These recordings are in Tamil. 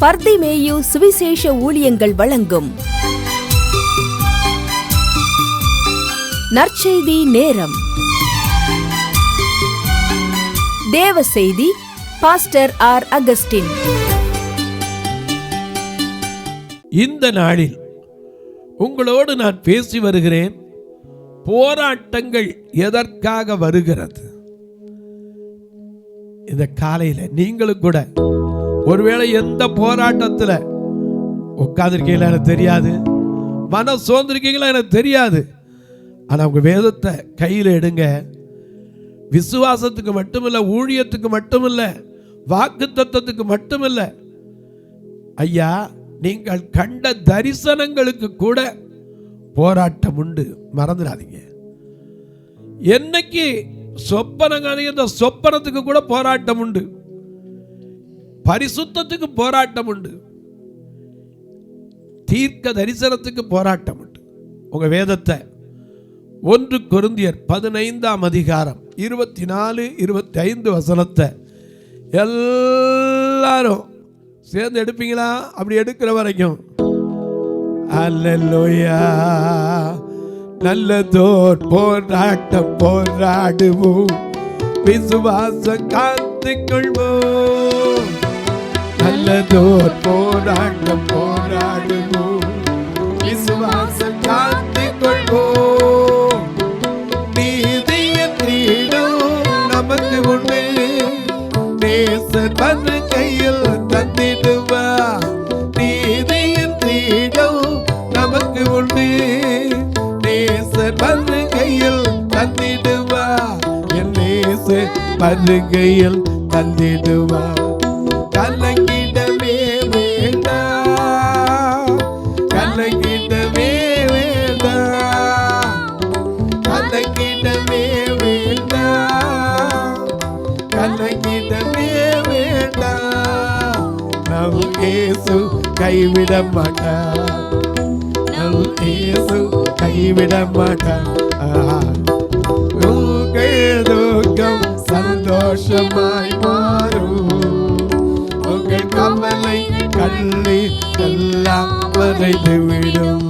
பர்திமேயு சுவிசேஷ ஊழியங்கள் வழங்கும் நற்செய்தி நேரம். தேவ செய்தி பாஸ்டர் ஆர். அகஸ்டின். இந்த நாளில் உங்களோடு நான் பேசி வருகிறேன். போராட்டங்கள் எதற்காக வருகிறது? இந்த காலையில் நீங்களும் கூட ஒருவேளை எந்த போராட்டத்தில் உட்கார்ந்திருக்கீங்களா எனக்கு தெரியாது, மன சோர்ந்திருக்கீங்களா எனக்கு தெரியாது. ஆனால் உங்கள் வேதத்தை கையில் எடுங்க. விசுவாசத்துக்கு மட்டுமில்லை, ஊழியத்துக்கு மட்டுமில்லை, வாக்கு தத்தத்துக்கு மட்டுமில்லை, ஐயா நீங்கள் கண்ட தரிசனங்களுக்கு கூட போராட்டம் உண்டு. மறந்துடாதீங்க. என்னைக்கு சொப்பனம் அந்த சொப்பனத்துக்கு கூட போராட்டம் உண்டு. பரிசுத்தத்துக்கு போராட்டம் உண்டு. தீர்க்க தரிசனத்துக்கு போராட்டம் உண்டு. உங்க வேதத்தை 1 கொரிந்தியர் 15ஆம் அதிகாரம் 24, 25 வசனத்தை எல்லாரும் சேர்ந்து எடுப்பீங்களா? அப்படி எடுக்கிற வரைக்கும் அல்லேலூயா. நல்லதோர் போராட்டம் போராடுவோம், விசுவாசம் காத்துக்கொள்வோம். நல்லதோர் போராட்டம் போராடுவோம், விசுவாசம் காத்துக்கொள்வோம். நீதியின் கிரீடம் நமக்கு உண்டு, நேசர் வந்து கையில் தந்திடுவா. நீதியின் கிரீடம் நமக்கு உண்டு, நேசர் வந்து கையில் தந்திடுவா. என் நேசர் வந்து கையில் தந்திடுவா. கலங்கிடவே வேண்டாம், கலங்கிடவே வேண்டாம், கலங்கிடவே வேண்டாம், கலங்கிடவே வேண்டாம். நம் இயேசு கைவிட மாட்டார், நம் இயேசு கைவிட மாட்டார். உங்கள் துக்கம் சந்தோஷமாய் மாறும், உங்கள் கவலை கண்ணீர் எல்லாம் மறைந்து விடும்.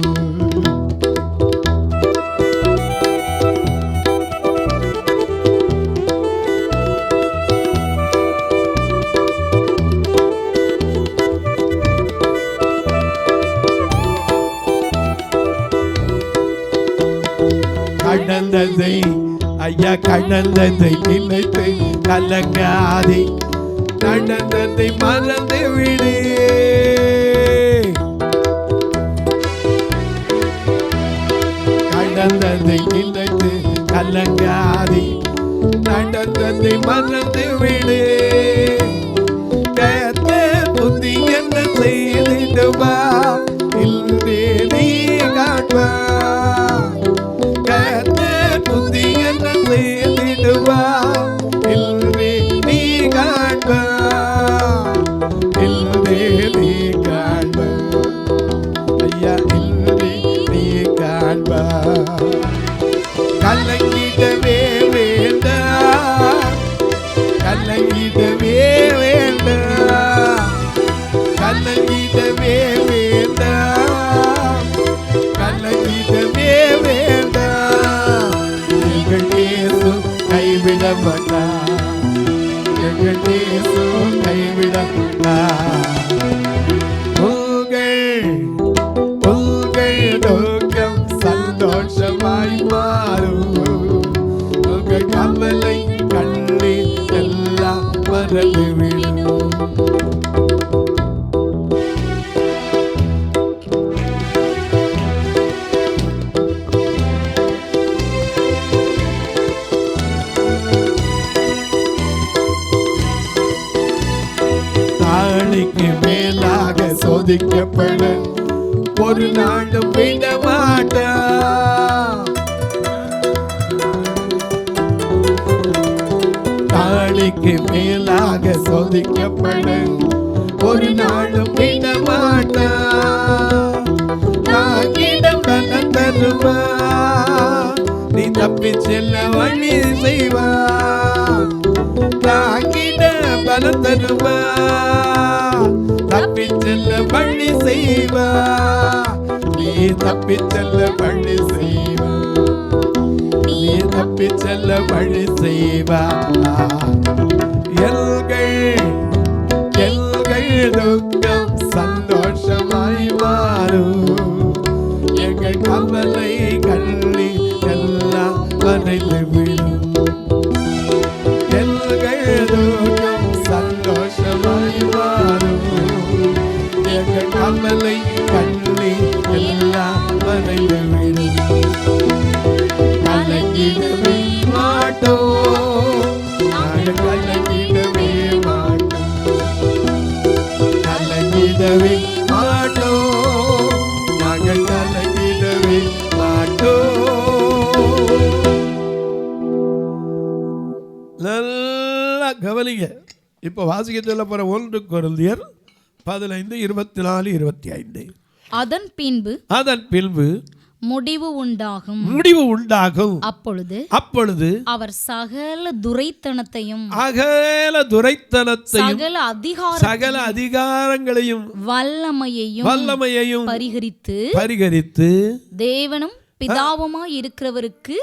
கடந்ததை ஐயா கடந்ததை நினைத்து கலங்காதே, நடந்ததை மறந்து விடு. கடந்ததை நினைத்து கலங்காதே, நடந்ததை மறந்து விடு. கர்த்தர் புத்தி என்ன செய்திடுவா, இன்றே நீ காண்பா. கர்த்தர் புத்தி என்ன செய்திடுவா, இன்றே நீ காண்பா, இன்றே நீ காண்பா. ஐயா இன்றே நீ காண்பா. கலங்கிடவே வேண்டாம், கலங்கிடவே வேண்டாம், கலங்கிடவே வேண்டாம், கலங்கிடவே வேண்டாம். எங்கள் இயேசு கைவிட மாட்டார், எங்கள் இயேசு கைவிட மாட்டார். உங்கள் துக்கம் சந்தோஷமாய் மாறும், உங்கள் கவலை கண்ணீர் எல்லாம் மறந்து விடும். நாளைக்கு மேலாக சோதிக்கப்பட ஒரு நாளும் விட மாட்டா. நாளைக்கு மேலாக சோதிக்கப்பட ஒரு நாளும் விட மாட்டா. நாகிடம் பலன் தருவா, நீ தப்பி செல்ல வழி செய்வா. நாகிட பலன் தருவா, விலகுவா, தப்பி செல்ல வழி செய்வா, நீ தப்பி செல்ல வழி செய்வா, நீ தப்பி செல்ல வழி செய்வா. எல்கள் எல்கள் துக்கம் சந்தோஷமாய் மாறும், எங்கள் கவலை கண்ணி எல்லாம் மறைந்து விடும். எல்கள் துக்கம் சந்தோஷமாய் மாறும், எங்கள் கவலை கண்ணி எல்லாம் மறைந்து விடும். கலங்கிடவே மாட்டோம், நாங்கள் கலங்கிடவே மாட்டோம், கலங்கிடவே மாட்டோம், நாங்கள் கலங்கிடவே மாட்டோம். நல்லா கவனிங்க. இப்ப வாசிக்க சொல்ல போற 1 கொரிந்தியர் 15:24-25. அதன் பின்பு முடிவு உண்டாகும். அப்பொழுது அவர் சகல துரைத்தனத்தையும் சகல அதிகாரங்களையும் வல்லமையையும் பரிகரித்து தேவனும் பிதாவுமாய் இருக்கிறவருக்கு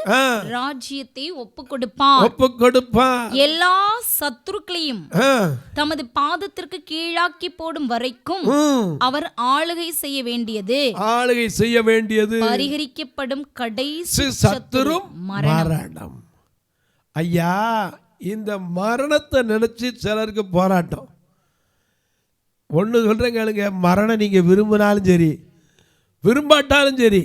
ராஜ்யத்தை ஒப்புக் கொடுப்பார். எல்லா சத்துருக்களையும் தமது பாதத்திற்கு கீழாக்கி போடும் வரைக்கும் அவர் ஆளுகை செய்ய வேண்டியது பரிகரிக்கப்படும் கடைசி சத்துரு மரணம். ஐயா, இந்த மரணத்தை நினைச்சு சிலருக்கு போராட்டம். ஒன்று சொல்றேன் கேளுங்க, மரணம் நீங்க விரும்பினாலும் சரி விரும்பாட்டாலும் சரி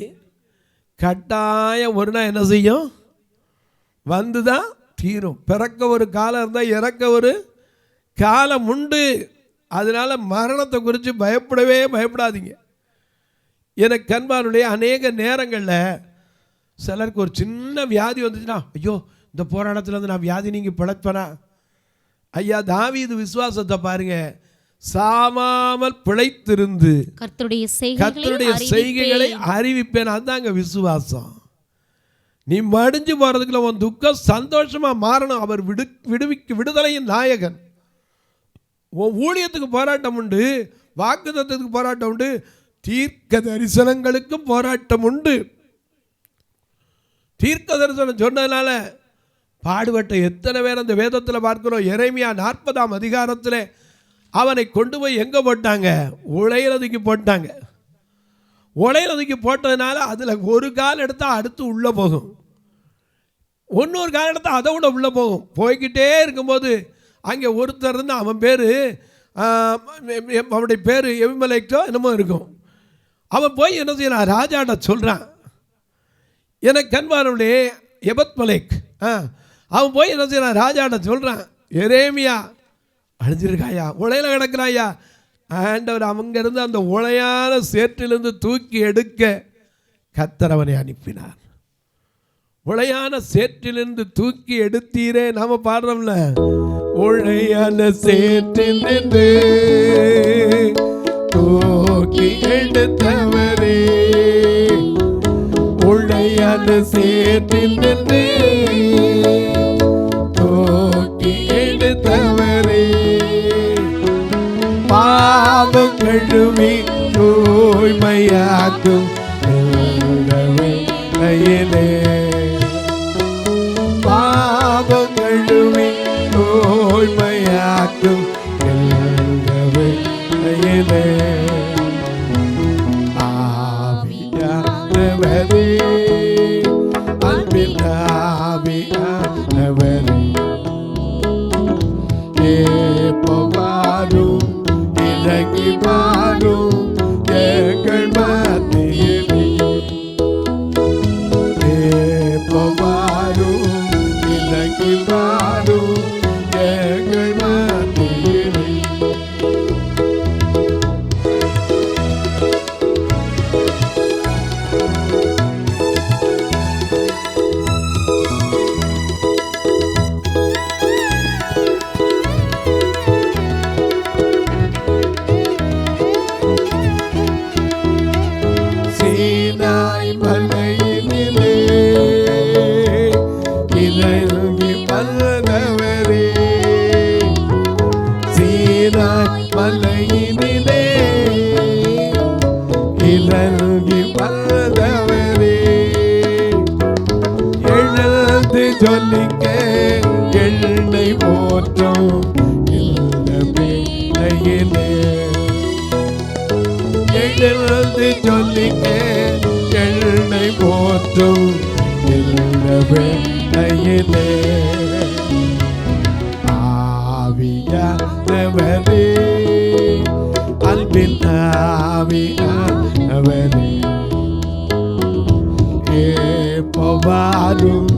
கட்டாயம் ஒரு நாள் என்ன செய்யும், வந்துதான் தீரும். பிறக்க ஒரு காலம் இருந்தால் இறக்க ஒரு காலம் உண்டு. அதனால மரணத்தை குறித்து பயப்படாதீங்க. எனக்கு அன்பானுடைய அநேக நேரங்களில் சிலருக்கு ஒரு சின்ன வியாதி வந்துச்சுன்னா, ஐயோ இந்த போராட்டத்தில் வந்து நான் வியாதி நீங்க பிழைப்பேனா? ஐயா, தாவீது விசுவாசத்தை பாருங்க, சாமாமல் பிழைத்திருந்து கர்த்தருடைய செய்கைகளை அறிவிப்பேன். அதுதாங்க விசுவாசம். நீ மடிஞ்சு போறதுக்குள்ள உன் துக்கம் சந்தோஷமா மாறணும். அவர் விடுதலையின் நாயகன். உன் ஊழியத்துக்கு போராட்டம் உண்டு, வாக்குத்தத்தத்துக்கு போராட்டம் உண்டு, தீர்க்க தரிசனங்களுக்கும் போராட்டம் உண்டு. தீர்க்க தரிசனம் சொன்னதுனால பாடுபட்ட எத்தனை பேர் அந்த வேதத்தில் பார்க்கிறோம். எரேமியா 40ஆம் அதிகாரத்தில் அவனை கொண்டு போய் எங்கே போட்டாங்க? உலையிலதுக்கு போட்டாங்க. உலையிலதுக்கு போட்டதுனால அதில் ஒரு கால் எடுத்தால் அடுத்து உள்ளே போகும், இன்னொரு கால் எடுத்தால் அதை விட உள்ளே போகும். போய்கிட்டே இருக்கும்போது அங்கே ஒருத்தர் இருந்து, அவன் பேர் அவனுடைய பேர் எபிமெலேக்கோ என்னமோ இருக்கும். அவன் போய் என்ன செய்யறான், ராஜாட்ட சொல்கிறான், எனக்கு கண்பாருடைய எபத்மலேக். அவன் போய் என்ன செய்யறான், ராஜாட்ட சொல்கிறான், எரேமியா அழிஞ்சிருக்காயா, உலையில கிடக்கிறாயா. ஆண்டவர் அங்கிருந்து அந்த உளையான சேற்றிலிருந்து தூக்கி எடுக்க கர்த்தர் அவனை அனுப்பினார். உளையான சேற்றிலிருந்து தூக்கி எடுத்தீரே, நாம பாடுறோம்ல, உளையான சேற்றிலிருந்து தூக்கி எடுத்தவரே, உளையான சேற்றிலிருந்து தூக்கி எடுத்தவரே, பாவம் கழுவி தூய்மையாக்கும் கையிலே, பாவம் கழுவி தூய்மையாக்கும் கையிலே, ஆவியானவரே, அன்பின் ஆவியானவரே, ஏப்பவாரும் இறங்கி வாரும் எங்கள் மத்தியிலே, ஏப்பவாரும் இறங்கி வாரும் எங்கள் மத்தியிலே. சீனாய் மலையினிலே இறங்கி வந்தவரே, எழுந்து சொல்லிக்க என்னை போற்றும் இந்த வேளையிலே, எழுந்து சொல்லிக்க என்னை போற்றும் இந்த வேளையிலே, ஆவியானவரே, அன்பின் ஆவியானவரே, எப்பவாரும்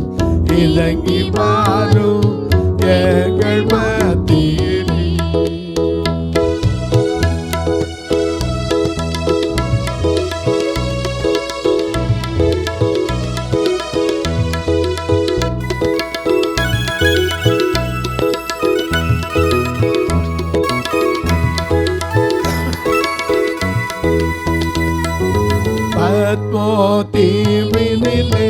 இறங்கி வாரும் எங்கள் மத்தியிலே. தீவினிலே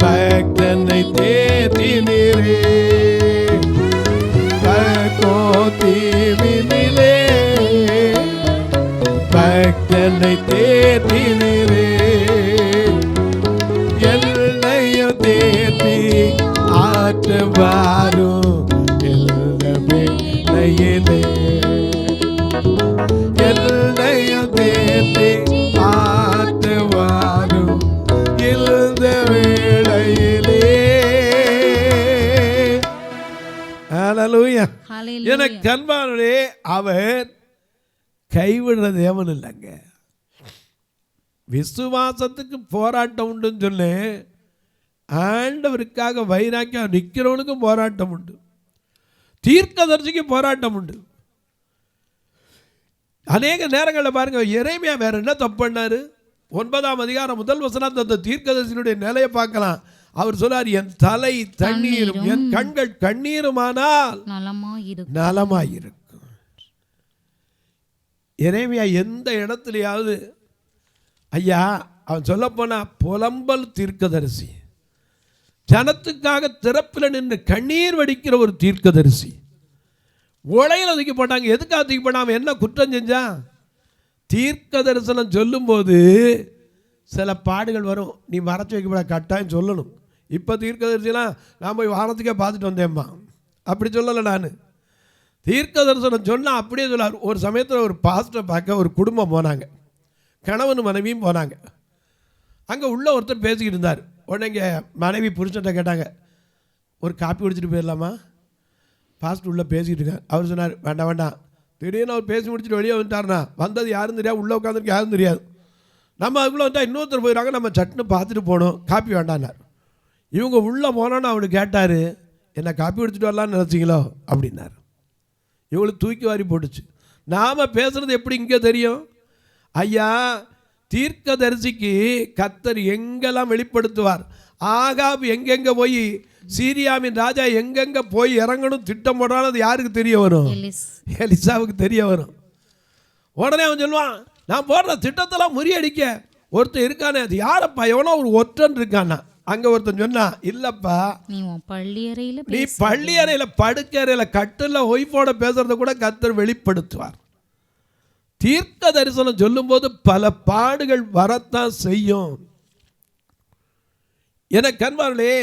பக்தனை தேற்றினீரே, தீவினிலே பக்தனை தேற்றினீரே, எல்லையும் தேற்றி ஆற்றுவாரும் எல்ல வேளையிலே, எல்லையும் தேற்றி ஆற்றுவாரும் இந்த வேளையிலே. ஹல்லேலூயா. எனக்கு அன்பானவரே, அவர் கைவிடுற தேவன் இல்லைங்க. விசுவாசத்துக்கு போராட்டம் உண்டுன்னு சொல்லு, ஆண்டவருக்காக வைராக்கியம் நிற்கிறவனுக்கும் போராட்டம் உண்டு, தீர்க்கதரிசிக்கு போராட்டம் உண்டு. அநேக நேரங்களில் பாருங்க, எரேமியா வேற என்ன தப்பு பண்ணாரு? 9ஆம் அதிகாரம் 1 வசனம் அந்த தீர்க்கதரிசியினுடைய நிலையை பார்க்கலாம். அவர் சொன்னார், என் தலை தண்ணீரும் என் கண்கள் கண்ணீருமானால் நலமாயிருக்கும். எரேமியா எந்த இடத்துலையாவது ஐயா, அவன் சொல்ல போனா புலம்பல் தீர்க்கதரிசி, ஜனத்துக்காக திறப்பில் நின்று கண்ணீர் வடிக்கிற ஒரு தீர்க்கதரிசி. உலையில் தூக்கி போட்டாங்க. எதுக்காக தூக்கி போட்டான்? என்ன குற்றம் செஞ்சான்? தீர்க்க தரிசனம் சொல்லும்போது சில பாடுகள் வரும், நீ மறைச்சி வைக்கப்பட கட்டாயம் சொல்லணும். இப்போ தீர்க்க தரிசனம் நான் போய் வானத்துக்கே பார்த்துட்டு வந்தேம்மா, அப்படி சொல்லலை. நான் தீர்க்க தரிசனம் சொன்னால் அப்படியே சொல்லார். ஒரு சமயத்தில் ஒரு பாஸ்டரை பார்க்க ஒரு குடும்பம் போனாங்க, கணவன் மனைவியும் போனாங்க. அங்கே உள்ள ஒருத்தர் பேசிக்கிட்டு இருந்தார். உடனே இங்கே மனைவி புருஷன்ட்ட கேட்டாங்க, ஒரு காப்பி குடிச்சிட்டு போயிடலாமா? பாஸ்டர் உள்ளே பேசிக்கிட்டு இருக்காங்க. அவர் சொன்னார், வேண்டாம் வேண்டாம். திடீர்னு அவர் பேசி முடிச்சுட்டு வெளியே வந்துட்டார்னா வந்தது யாரும் தெரியாது, உள்ளே உட்காந்துருக்கு யாரும் தெரியாது. நம்ம அதுக்குள்ளே வந்தால் இன்னொருத்தர் போயிடுறாங்க, நம்ம சட்டுன்னு பார்த்துட்டு போகணும், காப்பி வேண்டான்னார். இவங்க உள்ளே போனோன்னு அவனு கேட்டார், என்ன காப்பி குடிச்சிட்டு வரலான்னு நினச்சிங்களோ அப்படின்னார். இவங்களுக்கு தூக்கி வாரி போட்டுச்சு. நாம் பேசுகிறது எப்படி இங்கே தெரியும்? ஐயா, தீர்க்க தரிசிக்கு கர்த்தர் எங்கெல்லாம் வெளிப்படுத்துவார். ஆகாப் எங்கெங்கே போய் சீரியாவின் ராஜா எங்கெங்க போய் இறங்கணும் திட்டம் போடுறான்னு அது யாருக்கு தெரிய வரும்? எலிசாவுக்கு தெரிய வரும். உடனே அவன் சொல்லுவான், நான் போடுற திட்டத்தெல்லாம் முறியடிக்க ஒருத்தன் இருக்கானே, அது யாரப்பா? எவனோ ஒரு ஒற்றன் இருக்கானா. அங்க ஒருத்தன் சொன்னா, இல்லப்பா நீ பள்ளி அறையில படுக்க அறையில கட்டில ஒய்ஃபோட பேசுறத கூட கர்த்தர் வெளிப்படுத்துவார். தீர்க்க தரிசனம் சொல்லும் போது பல பாடுகள் வரத்தான் செய்யும். என கண்பார்களே,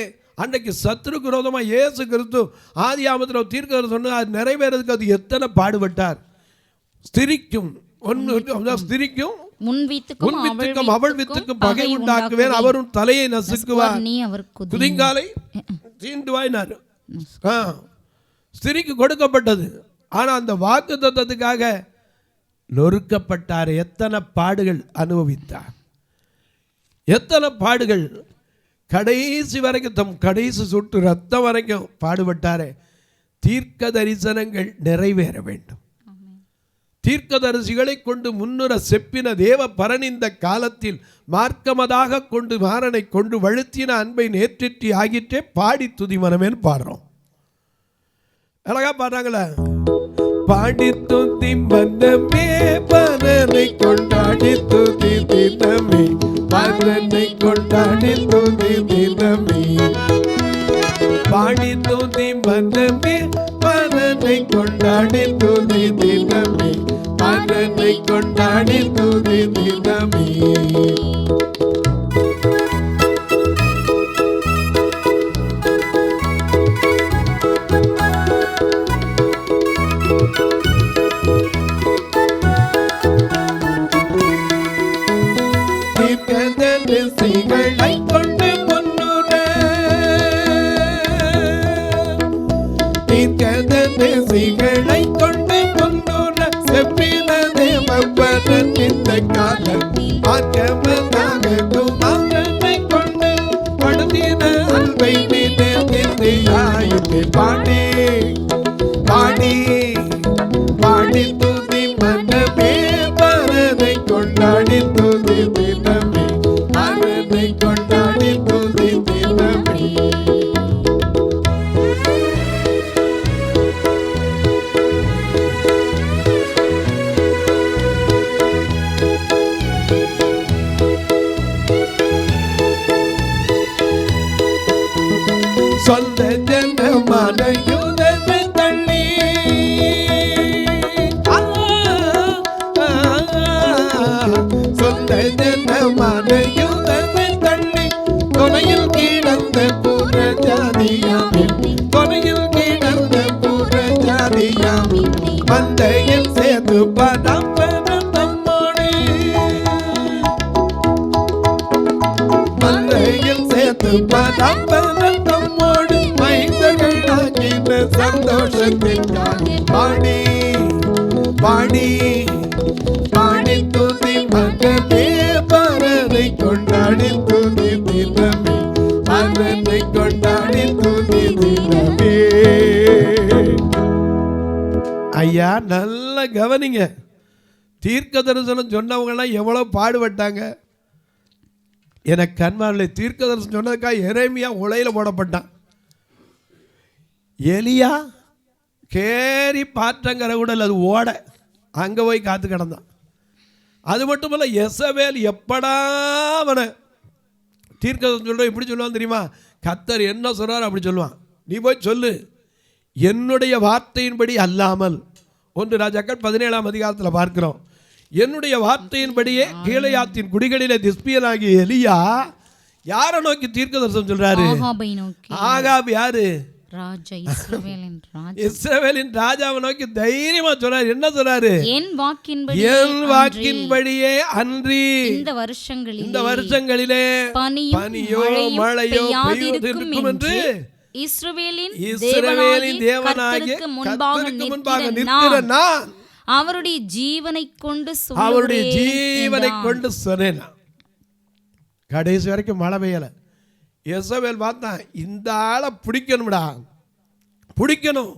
அன்றைக்கு சத்துருக்கு விரோதமாக இயேசு கிறிஸ்து ஆதியாகமத்தில் தீர்க்க சொன்ன அது நிறைவேறதுக்கு அது எத்தனை பாடுபட்டார். ஸ்திரிக்கும் முன்வித்துக்கும் அவள் வித்துக்கும் பகை உண்டாக்குவேன், அவரும் தலையை நசுக்குவார், குதிங்காலை தீண்டுவாயினார். ஸ்திரிக்கு கொடுக்கப்பட்டது. ஆனால் அந்த வாக்கு தத்தத்துக்காக நொறுக்கப்பட்டார். எத்தனை பாடுகள் அனுபவித்தார், எத்தனை பாடுகள். கடைசி வரைக்கும் தம் கடைசி சொட்டு ரத்தம் வரைக்கும் பாடுபட்டாரே. தீர்க்க தரிசனங்கள் நிறைவேற வேண்டும். தீர்க்க தரிசிகளை கொண்டு முன்னுர செப்பின தேவ பரனிந்த காலத்தில் மார்க்கமதாக கொண்டு மாறனை கொண்டு வழுத்தின அன்பை நேற்றிற்றி ஆகிட்டே பாடி துதி மனமேன்னு பாடுறோம். அழகா பாடுறாங்களே, பாடி துதி மனமே பரனை கொண்டாடி துதி தினமே, பரனை கொண்டாடி துதி தினமே, பாடி துதி மனமே பரனை பாரனை கொண்டாடி துதி தினமே, பாரனை கொண்டாடி துதி தினமே. தீர்க்கதரிசிகளை கொண்டு முன்னுர, தீர்க்கதரிசிகளை கொண்டு முன்னுர, செப்பின தேவபரன் இந்த காலம் ஆக்கமதாக குமாரனை கொண்டு படுத்தின அன்பை நினைத்தாயிற்று. பாடி பாடி பாடி துதி மனமே, பரனை கொண்டாடி துதி தினமே, பரனை கொண்டாடி துதி தினமே. சொந்த ஜனமான யூதனை தள்ளி, சொந்த ஜனமான யூதனை தள்ளி, கொலையில் கிடந்த புற ஜாதியாம், கொலையில் கிடந்த புற ஜாதியாம், மந்தையில் சேர்த்து பதம் பெறும் நம்மோடு, மந்தையில் சேர்த்து பதம் பெறும் நம்மோடு, மைந்தர்களாகின சந்தோஷத்திற்காக பாடி பாடி பாடி துதி மகமே, பரனை கொண்டாடி துதி தினமே, பரனை கொண்டாடி துதி தினமே. ஐயா நல்லா கவனிங்க. தீர்க்க தரிசனம் சொன்னவங்கலாம் எவ்வளவு பாடுபட்டாங்க. எனக்கு கண்மாவிலே தீர்க்க தரிசனம் சொன்னதுக்காக எரேமியா உலையில போடப்பட்டான். எலியா கேரி பாற்றங்கிற கூட அது ஓட அங்கே போய் காத்து கிடந்தான். அது மட்டும் இல்லை, எசவேல் எப்படா அவனை தீர்க்க சொல்கிறோம் இப்படி சொல்லுவான் தெரியுமா? கர்த்தர் என்ன சொல்கிறார் அப்படி சொல்லுவான். நீ போய் சொல்லு, என்னுடைய வார்த்தையின்படி அல்லாமல். 1 ராஜாக்கள் 17ஆம் அதிகாரத்தில் பார்க்கிறோம். என்னுடைய வார்த்தையின்படியே கீலேயாத்தின் குடிகளிலே திஸ்பியனாகிய எலியா யாரை நோக்கி தீர்க்க தரிசனம் சொல்றாரு? ஆகாப் யாரு? ராஜா, இஸ்ரவேலின் ராஜாவை நோக்கி தைரியமா சொல்றாரு. என்ன சொல்றாரு? என் வாக்கின்படியே அன்றி இந்த வருஷங்களிலே பனியோ மழையோ பெய்யாதிருக்கும் என்று இஸ்ரவேலின் தேவனாகிய கர்த்தருக்கு முன்பாக நிற்கிற நான் அவருடைய ஜீவனை கொண்டு சொன்னேன். கடைசி வரைக்கும் மழை பெய்யல. எசவேல் பார்த்தான், இந்த ஆளை பிடிக்கணும்டா, பிடிக்கணும்.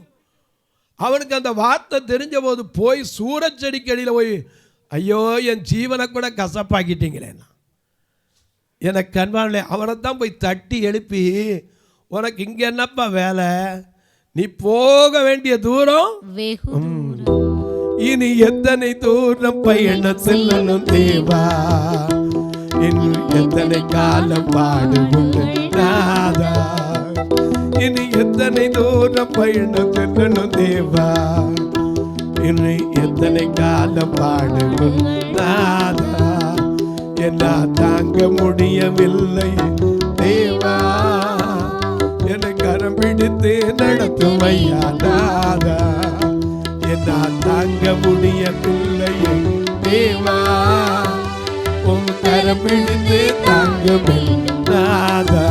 அவனுக்கு அந்த வார்த்தை தெரிஞ்ச போது போய் சூரச்செடிக்கடியில் போய், ஐயோ என் ஜீவனை கூட கசப்பாக்கிட்டீங்களே. எனக்கு கண்பானில்லை. அவனைத்தான் போய் தட்டி எழுப்பி, உனக்கு இங்கே என்னப்பா வேலை, நீ போக வேண்டிய தூரம் இனி எத்தனை தூரம் பயணம் செல்லணும் தேவா, இன்னும் எத்தனை காலம் பாடுவோம் நாதா, இனி எத்தனை தூரம் பயணம் செல்லணும் தேவா, இன்னும் எத்தனை காலம் பாடுவோம் நாதா, என்ன தாங்க முடியவில்லை தேவா, என்னை கரம் பிடித்து நடத்தும் ஐயா நாதா, என்னால் தாங்க முடியவில்லை தேவா, உன் கரம் பிடித்து தாங்க நாதா,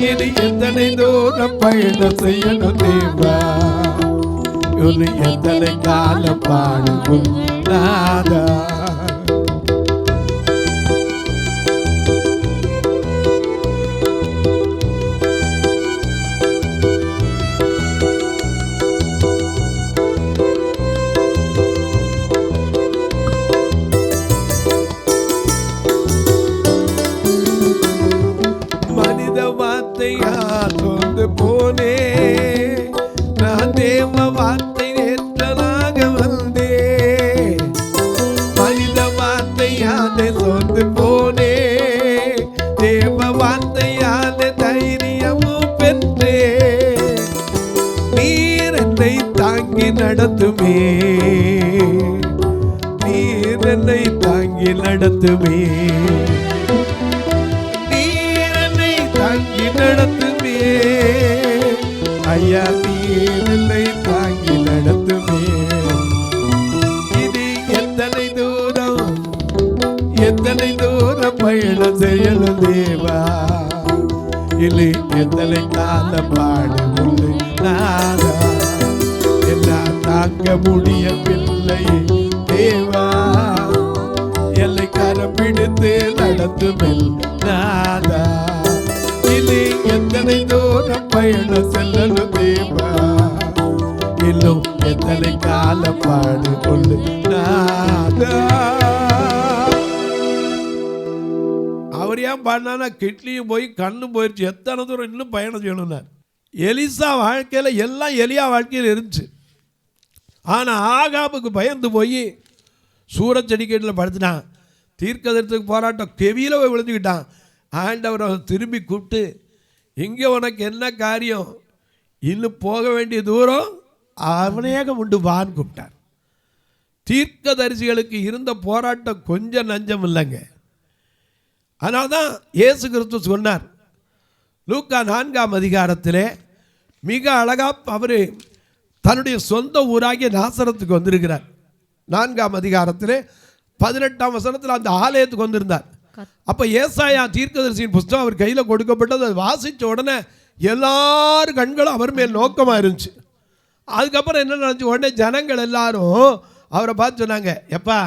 இனி எத்தனை தூரம் பயணம் செய்யணும் தேவா, இனி எத்தனை காலம் பாடுவோம் நாதா. தோந்து போனே நான் தேவ வார்த்தை ஏற்றனாக வந்தே, மனித நடத்துமே, நீர் என்னை தாங்கி நடத்துமே, நீர் என்னை தாங்கி நடத்துமே, ஐயா நீர் என்னை தாங்கி நடத்துமே. இது எத்தனை தூரம் பயணம் செய்யணும் தேவா, இல்லை எத்தனை கால பாடுமுல்லை நாதா, எல்லாம் தாங்க முடியவில்லை தேவா, எல்லை கரம் பிடித்து நடத்துமில் நாதா, இல்லை எத்தனை தூரம் பயணம் செல்லணும் தேவா, இன்னும் எத்தனை கால பாடுமுல்லை நாதா. அவர் ஏன் பாடினா கிட்னியும் போய் கண்ணும் போயிடுச்சு, எத்தனை தூரம் இன்னும் பயணம் செய்யணும்னார். எலிசா வாழ்க்கையில் எல்லாம் எலியா வாழ்க்கையில் இருந்துச்சு. ஆனால் ஆகாபுக்கு பயந்து போய் சூரச்செடிக்கேட்டில் படுத்துட்டான். தீர்க்கதரிசனத்துக்கு போராட்டம் கெவியில் போய் விழுந்துக்கிட்டான். ஆண்டவர் அவரை திரும்பி கூப்பிட்டு, இங்கே உனக்கு என்ன காரியம், இன்னும் போக வேண்டிய தூரம் அவனேகம் உண்டு வான்னு கூப்பிட்டார். தீர்க்கதரிசிகளுக்கு இருந்த போராட்டம் கொஞ்சம் நஞ்சம் இல்லைங்க. அதனால தான் இயேசு கிறிஸ்து சொன்னார், லூக்கா 4ஆம் அதிகாரத்திலே மிக அழகாக அவர் தன்னுடைய சொந்த ஊராகிய நாசரத்துக்கு வந்திருக்கிறார். 4ஆம் அதிகாரத்திலே 18ஆம் வசனத்தில் அந்த ஆலயத்துக்கு வந்திருந்தார். அப்போ ஏசாயா தீர்க்கதரிசியின் புஸ்தகம் அவர் கையில் கொடுக்கப்பட்டது. அதை வாசித்த உடனே எல்லாரும் கண்களும் அவர் மேல் நோக்கமாக இருந்துச்சு. அதுக்கப்புறம் என்ன நடந்துச்சு, உடனே ஜனங்கள் எல்லாரும் அவரை பார்த்து சொன்னாங்க, எப்பா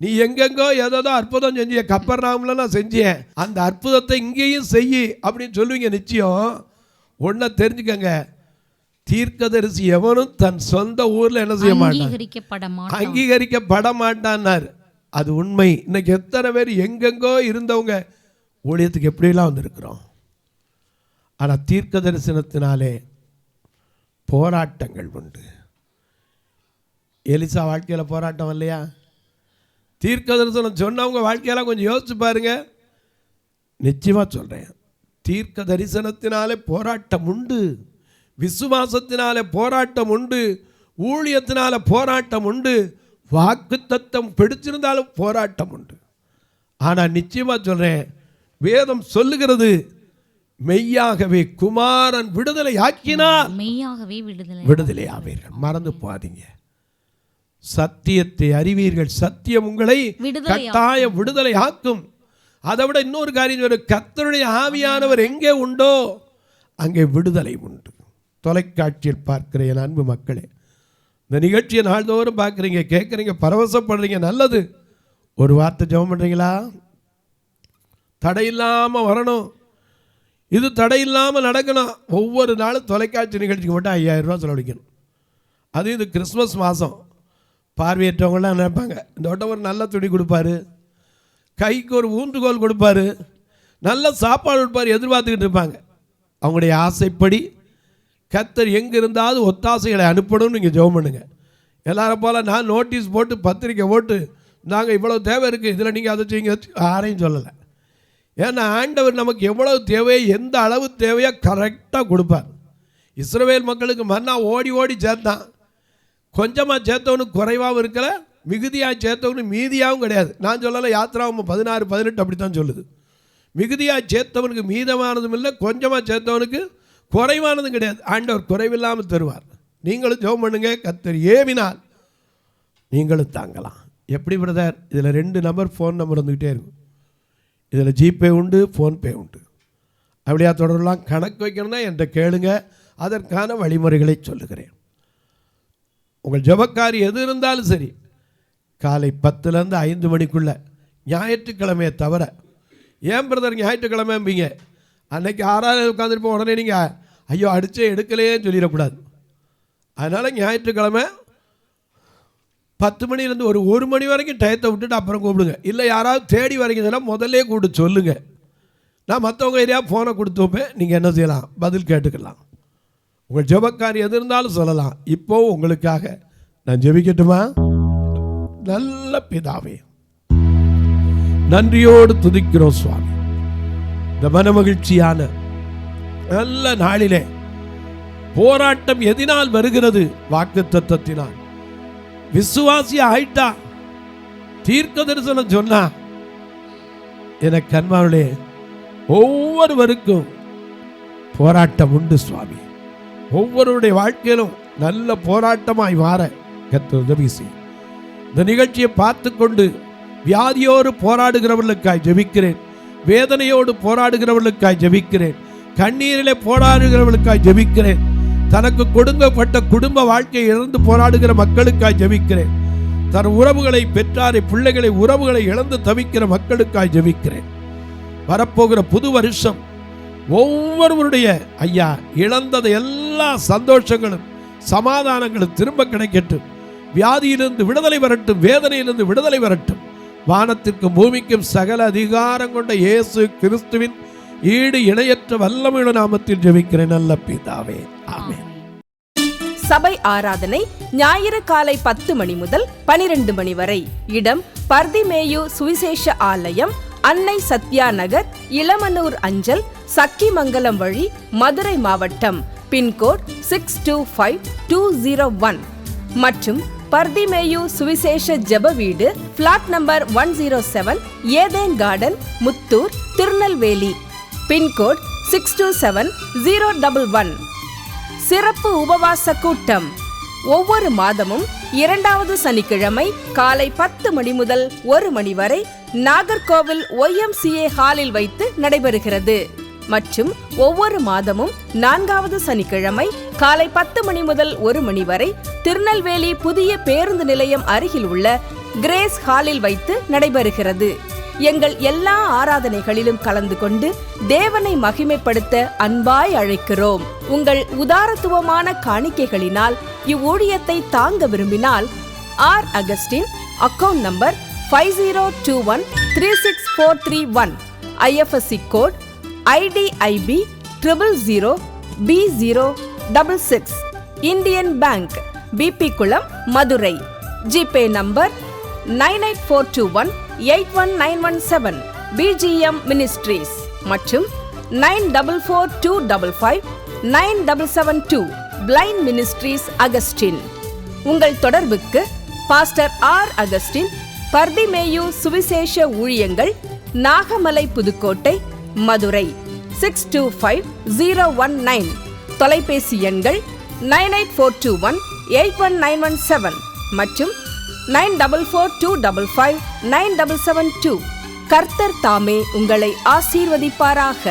நீ எங்கெங்கோ ஏதோ அற்புதம் செஞ்சிய, கப்பர்நாமில் நான் செஞ்சேன், அந்த அற்புதத்தை இங்கேயும் செய்யி அப்படின்னு சொல்லுவீங்க. நிச்சயம் ஒன்றை தெரிஞ்சுக்கங்க, தீர்க்கதரிசி எவனும் தன் சொந்த ஊரில் என்ன செய்ய மாட்டான், அங்கீகரிக்கப்பட மாட்டான்னார். அது உண்மை. இன்னைக்கு எத்தனை பேர் எங்கெங்கோ இருந்தவங்க ஊழியத்துக்கு எப்படிலாம் வந்திருக்கிறோம். ஆனால் தீர்க்க தரிசனத்தினாலே போராட்டங்கள் உண்டு. எலிசா வாழ்க்கையில் போராட்டம் இல்லையா? தீர்க்க தரிசனம் சொன்னவங்க வாழ்க்கையெல்லாம் கொஞ்சம் யோசிச்சு பாருங்க. நிச்சயமாக சொல்கிறேன், தீர்க்க தரிசனத்தினாலே போராட்டம் உண்டு, விசுவாசத்தினாலே போராட்டம் உண்டு, ஊழியத்தினால போராட்டம் உண்டு, வாக்கு தத்தம் பிடிச்சிருந்தாலும் போராட்டம் உண்டு. ஆனால் நிச்சயமாக சொல்கிறேன், வேதம் சொல்லுகிறது மெய்யாகவே குமாரன் விடுதலை ஆக்கினார், மெய்யாகவே விடுதலை ஆவீர்கள். மறந்து போகாதீங்க. சத்தியத்தை அறிவீர்கள், சத்தியம் உங்களை கட்டாய விடுதலை ஆக்கும். அதை விட இன்னொரு காரியம், கர்த்தருடைய ஆவியானவர் எங்கே உண்டோ அங்கே விடுதலை உண்டு. தொலைக்காட்சியில் பார்க்கிற என் அன்பு மக்களே, இந்த நிகழ்ச்சியை நாள்தோறும் பார்க்குறீங்க, கேட்குறீங்க, பரவசப்படுறீங்க, நல்லது. ஒரு வார்த்தை ஜெபம் பண்ணுறீங்களா? தடையில்லாமல் வரணும், இது தடையில்லாமல் நடக்கணும். ஒவ்வொரு நாளும் தொலைக்காட்சி நிகழ்ச்சிக்கு மட்டும் 5000 ரூபா செலவழிக்கணும். அது இது கிறிஸ்மஸ் மாதம். பார்வையற்றவங்களாம் நினைப்பாங்க, இந்த வட்டம் ஒரு நல்ல துணி கொடுப்பாரு, கைக்கு ஒரு ஊன்றுகோல் கொடுப்பாரு, நல்ல சாப்பாடு கொடுப்பாரு, எதிர்பார்த்துக்கிட்டு இருப்பாங்க. அவங்களுடைய ஆசைப்படி கர்த்தர் எங்கே இருந்தாலும் ஒத்தாசைகளை அனுப்பணும்னு நீங்கள் ஜெபம் பண்ணுங்க. எல்லாரும் போல் நான் நோட்டீஸ் போட்டு பத்திரிக்கை போட்டு நாங்கள் இவ்வளோ தேவை இருக்குது, இதில் நீங்கள் அதை செய்யுங்க யாரையும் சொல்லலை. ஏன்னா ஆண்டவர் நமக்கு எவ்வளவு தேவையோ, எந்த அளவு தேவையோ கரெக்டாக கொடுப்பார். இஸ்ரவேல் மக்களுக்கு மன்னா ஓடி ஓடி சேர்த்தான். கொஞ்சமாக சேர்த்தவனுக்கு குறைவாகவும் இருக்கலை, மிகுதியாக சேர்த்தவனுக்கு மீதியாகவும் கிடையாது. நான் சொல்லலை, யாத்திராவும் 16-18 அப்படி தான் சொல்லுது. மிகுதியாக சேர்த்தவனுக்கு மீதமானதும் இல்லை, கொஞ்சமாக சேர்த்தவனுக்கு குறைவானதும் கிடையாது. ஆண்டவர் குறைவில்லாமல் தருவார். நீங்களும் ஜெபம் பண்ணுங்க, கர்த்தர் ஏவினால் நீங்களும் தாங்கலாம். எப்படி பிரதர்? இதில் 2 நம்பர் ஃபோன் நம்பர் வந்துக்கிட்டே இருக்கும். இதில் ஜிபே உண்டு, ஃபோன்பே உண்டு. அப்படியா தொடரலாம். கணக்கு வைக்கணும்னா என்கிட்ட கேளுங்க, அதற்கான வழிமுறைகளை சொல்லுகிறேன். உங்கள் ஜெபக்காரி எது இருந்தாலும் சரி, காலை 10லேருந்து 5 மணிக்குள்ளே, ஞாயிற்றுக்கிழமையை தவிர. ஏன் பிரதர் ஞாயிற்றுக்கிழமைம்பீங்க? அன்னைக்கு 6 உட்காந்துருப்போம், உடனே நீங்கள் ஐயோ அடித்தே எடுக்கலையேன்னு சொல்லிடக்கூடாது. அதனால் ஞாயிற்றுக்கிழமை 10 மணிலேருந்து ஒரு 1 மணி வரைக்கும் டயத்தை விட்டுட்டு அப்புறம் கூப்பிடுங்க. இல்லை யாராவது தேடி வரீங்கன்னா முதல்லே கூப்பிட்டு சொல்லுங்கள். நான் மற்றவங்க ஏரியா ஃபோனை கொடுத்து வைப்பேன், நீங்கள் என்ன செய்யலாம், பதில் கேட்டுக்கலாம். உங்கள் ஜெபக்காரி எது இருந்தாலும் சொல்லலாம். இப்போ உங்களுக்காக நான் ஜெபிக்கட்டுமா? நல்ல பிதாவே, நன்றியோடு துதிக்கிறோம் சுவாமி. இந்த மன மகிழ்ச்சியான நல்ல நாளிலே போராட்டம் எதினால் வருகிறது? வாக்குத்தத்தத்தினால். விசுவாசி ஆயிட்டா, தீர்க்க தரிசனம் சொன்னா, எனக்கு அன்பானவர்களே, ஒவ்வொருவருக்கும் போராட்டம் உண்டு சுவாமி. ஒவ்வொருடைய வாழ்க்கையிலும் நல்ல போராட்டமாய் மாற கர்த்தர் உதவி செய்யும். இந்த நிகழ்ச்சியை பார்த்து கொண்டு வியாதியோடு போராடுகிறவர்களுக்காய் ஜெபிக்கிறேன். வேதனையோடு போராடுகிறவர்களுக்காய் ஜெபிக்கிறேன். கண்ணீரிலே போராடுகிறவர்களுக்காய் ஜெபிக்கிறேன். தனக்கு கொடுக்கப்பட்ட குடும்ப வாழ்க்கையை இழந்து போராடுகிற மக்களுக்காய் ஜெபிக்கிறேன். தன் உறவுகளை, பெற்றாரை, பிள்ளைகளை, உறவுகளை இழந்து தவிக்கிற மக்களுக்காய் ஜெபிக்கிறேன். வரப்போகிற புது வருஷம் ஒவ்வொருவருடைய ஐயா இழந்தது எல்லா சந்தோஷங்களும் சமாதானங்களும் திரும்ப கிடைக்கட்டும். வியாதியிலிருந்து விடுதலை வரட்டும், வேதனையிலிருந்து விடுதலை வரட்டும். வானத்திற்கும் பூமிக்கும் சகல அதிகாரம் கொண்ட இயேசு கிறிஸ்துவின் ஈடு இணையற்ற வல்லமையுள்ள நாமத்தில் ஜெபிக்கிறேன் நல்ல பிதாவே, ஆமென். சபை ஆராதனை ஞாயிறு காலை 10 மணி முதல் 12 மணி வரை. இடம் பர்திமேயு சுவிசேஷ ஆலயம், அன்னை சத்யா நகர், இளமனூர் அஞ்சல், சக்கிமங்கலம் வழி, மதுரை மாவட்டம். பின்கோட் 625201 மற்றும் பர்திமேயு சுவிசேஷ ஜெப வீடு, flat number 107, Eden garden, Muthur, Tirunelveli. Pincode 627011. சிறப்பு உபவாச கூட்டம் ஒவ்வொரு மாதமும் 2வது சனிக்கிழமை காலை 10 மணி முதல் 1 மணி வரை நாகர்கோவில் YMCA ஹாலில் வைத்து நடைபெறுகிறது. மற்றும் ஒவ்வொரு மாதமும் 4வது சனிக்கிழமை காலை 10 மணி முதல் 1 மணி வரை திருநெல்வேலி புதிய பேருந்து நிலையம் அருகில் உள்ள கிரேஸ் ஹாலில் வைத்து நடைபெறுகிறது. எங்கள் எல்லா ஆராதனைகளிலும் கலந்து கொண்டு தேவனை மகிமைப்படுத்த அன்பாய் அழைக்கிறோம். உங்கள் உதாரத்துவமான காணிக்கைகளினால் இவ்வூழியத்தை தாங்க விரும்பினால் R Augustine, account number 5021364331, IFSC code IDIB 000B066, Indian bank, BP Kulam, Madurai. GPay number 9842181917, BGM ministries மற்றும் 9442559772, பிளைண்ட் மினிஸ்ட்ரீஸ் அகஸ்டின். உங்கள் தொடர்புக்கு பாஸ்டர் ஆர் அகஸ்டின், பர்திமேயு சுவிசேஷ ஊழியங்கள், நாகமலை, புதுக்கோட்டை, மதுரை 625019. தொலைபேசி எண்கள் 9842181917 மற்றும் 9442559772. கர்த்தர் தாமே உங்களை ஆசீர்வதிப்பாராக.